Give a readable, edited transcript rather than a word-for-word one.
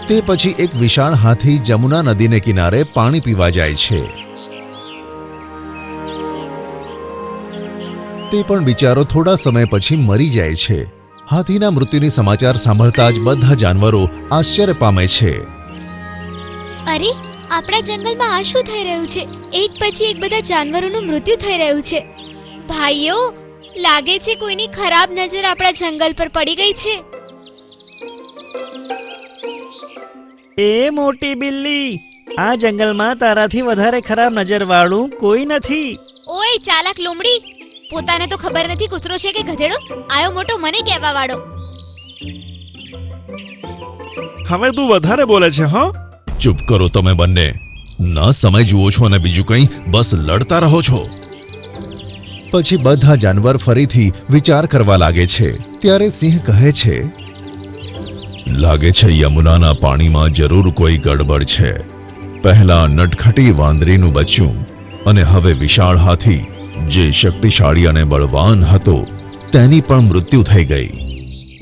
તે પછી એક વિશાળ હાથી જમુના નદીને કિનારે પાણી પીવા જાય છે। તે પણ બિચારો થોડા સમય પછી મરી જાય છે। હાથીના મૃત્યુની સમાચાર સાંભળતા જ બધા જાનવરો આશ્ચર્ય પામે છે। અરે, આપણા જંગલમાં આ શું થઈ રહ્યું છે? એક પછી એક બધા જાનવરોનું મૃત્યુ થઈ રહ્યું છે। ભાઈઓ, લાગે છે કોઈની ખરાબ નજર આપણા જંગલ પર પડી ગઈ છે। એ મોટી બિલ્લી, આ જંગલમાં તારાથી વધારે ખરાબ નજર વાળું કોઈ નથી। ઓય ચાલાક લોમડી, પોતાને તો ખબર નથી કૂતરો છે કે ગધેડો, આયો મોટો મને કહેવા વાળો। હવે તું વધારે બોલે છે હા? ચૂપ કરો તમે બંને। ના સમય જુઓ છો અને બીજું કંઈ બસ લડતા રહો છો। પછી બધા જાનવર ફરીથી વિચાર કરવા લાગે છે। ત્યારે સિંહ કહે છે, લાગે છે યમુનાના પાણીમાં જરૂર કોઈ ગડબડ છે। પહેલા નટખટી વાંદરીનું બચ્ચું અને હવે વિશાળ હાથી, જે શક્તિશાળી અને બળવાન હતો, તેની પણ મૃત્યુ થઈ ગઈ।